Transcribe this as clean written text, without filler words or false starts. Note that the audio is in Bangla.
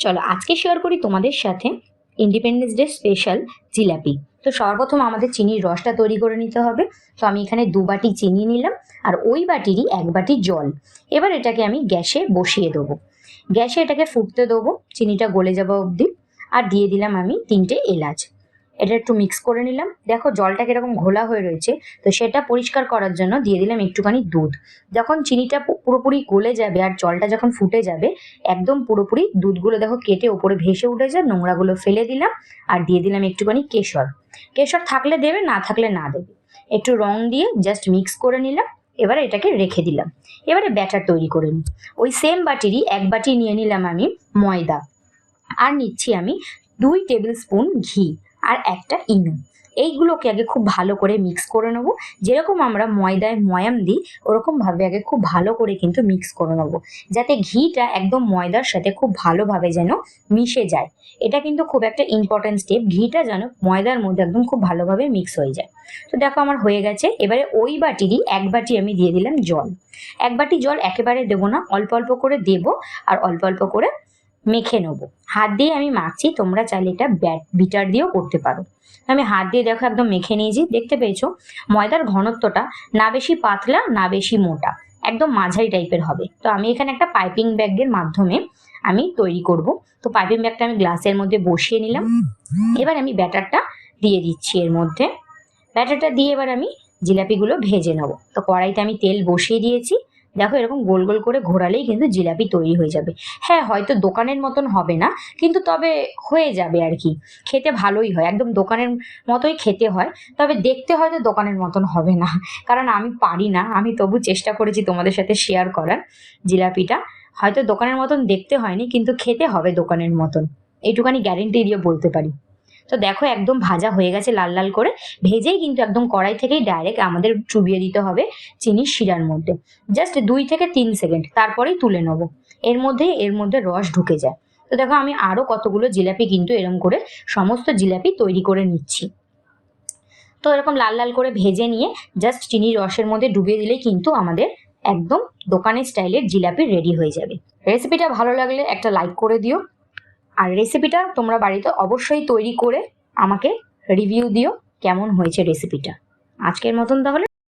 চলো আজকে শেয়ার করি তোমাদের সাথে ইন্ডিপেন্ডেন্স ডে স্পেশাল জিলাপি। তো সর্বপ্রথম আমাদের চিনির রসটা তৈরি করে নিতে হবে। তো আমি এখানে 2 বাটি চিনি নিলাম আর ওই বাটিরই 1 বাটি জল। এবার এটাকে আমি গ্যাসে বসিয়ে দেবো। গ্যাসে এটাকে ফুটতে দেবো চিনিটা গলে যাওয়া অবধি। আর দিয়ে দিলাম আমি 3টে এলাচ। এটা একটু মিক্স করে নিলাম। দেখো জলটা কিরকম ঘোলা হয়ে রয়েছে, তো সেটা পরিষ্কার করার জন্য দিয়ে দিলাম একটুখানি দুধ। যখন চিনিটা পুরোপুরি গলে যাবে আর জলটা যখন ফুটে যাবে, একদম পুরোপুরি দুধগুলো দেখো কেটে ওপরে ভেসে উঠেছে, নোংরাগুলো ফেলে দিলাম। আর দিয়ে দিলাম একটুখানি কেশর। কেশর থাকলে দেবে, না থাকলে না দেবে। একটু রং দিয়ে জাস্ট মিক্স করে নিলাম। এবারে এটাকে রেখে দিলাম। এবারে ব্যাটার তৈরি করে নিই। ওই সেম বাটিরই 1 বাটি নিয়ে নিলাম আমি ময়দা। আর নিচ্ছি আমি 2 টেবিল স্পুন ঘি আর একটা ইনো। এইগুলোকে আগে খুব ভালো করে মিক্স করে নেবো। যেরকম আমরা ময়দায় ময়াম দিই ওরকম ভাবে আগে খুব ভালো করে কিন্তু মিক্স করে নেবো, যাতে ঘিটা একদম ময়দার সাথে খুব ভালোভাবে যেন মিশে যায়। এটা কিন্তু খুব একটা ইম্পর্টেন্ট স্টেপ, ঘিটা যেন ময়দার মধ্যে একদম খুব ভালোভাবে মিক্স হয়ে যায়। তো দেখো আমার হয়ে গেছে। এবারে ওই বাটিরই 1 বাটি আমি দিয়ে দিলাম জল। 1 বাটি জল একেবারে দেবো না, অল্প অল্প করে দেবো আর অল্প অল্প করে মেখে নেবো। হাত দিয়ে আমি মাখছি, তোমরা চাইলে এটা বিটার দিয়েও করতে পারো। আমি হাত দিয়ে দেখো একদম মেখে নিয়েছি। দেখতে পেয়েছো ময়দার ঘনত্বটা না বেশি পাতলা না বেশি মোটা, একদম মাঝারি টাইপের হবে। তো আমি এখানে একটা পাইপিং ব্যাগের মাধ্যমে আমি তৈরি করব। তো পাইপিং ব্যাগটা আমি গ্লাসের মধ্যে বসিয়ে নিলাম। এবার আমি ব্যাটারটা দিয়ে দিচ্ছি এর মধ্যে। ব্যাটারটা দিয়ে এবার আমি জিলাপিগুলো ভেজে নেবো। তো কড়াইতে আমি তেল বসিয়ে দিয়েছি। দেখো এরকম গোল গোল করে ঘোরালেই কিন্তু জিলাপি তৈরি হয়ে যাবে। হ্যাঁ, হয়তো দোকানের মতন হবে না, কিন্তু তবে হয়ে যাবে আর কি। খেতে ভালোই হয়, একদম দোকানের মতোই খেতে হয়। তবে দেখতে হয়তো দোকানের মতন হবে না, কারণ আমি পারি না। আমি তবু চেষ্টা করেছি তোমাদের সাথে শেয়ার করার। জিলাপিটা হয়তো দোকানের মতন দেখতে হয়নি, কিন্তু খেতে হবে দোকানের মতন, এইটুখানি গ্যারেন্টি দিয়ে বলতে পারি। তো দেখো একদম ভাজা হয়ে গেছে লাল লাল করে। ভেজেই কিন্তু একদম কড়াই থেকেই ডাইরেক্ট আমাদের চুবিয়ে দিতে হবে চিনির শিরার মধ্যে। জাস্ট 2 থেকে 3 সেকেন্ড, তারপরেই তুলে নেবো। এর মধ্যে রস ঢুকে যায়। তো দেখো আমি আরো কতগুলো জিলাপি কিন্তু এরকম করে সমস্ত জিলাপি তৈরি করে নিচ্ছি। তো এরকম লাল লাল করে ভেজে নিয়ে জাস্ট চিনির রসের মধ্যে ডুবিয়ে দিলেই কিন্তু আমাদের একদম দোকানের স্টাইলের জিলাপি রেডি হয়ে যাবে। রেসিপিটা ভালো লাগলে একটা লাইক করে দিও। আর রেসিপিটা তোমরা বাড়িতে অবশ্যই তৈরি করে আমাকে রিভিউ দিও কেমন হয়েছে রেসিপিটা। আজকের মতন তাহলে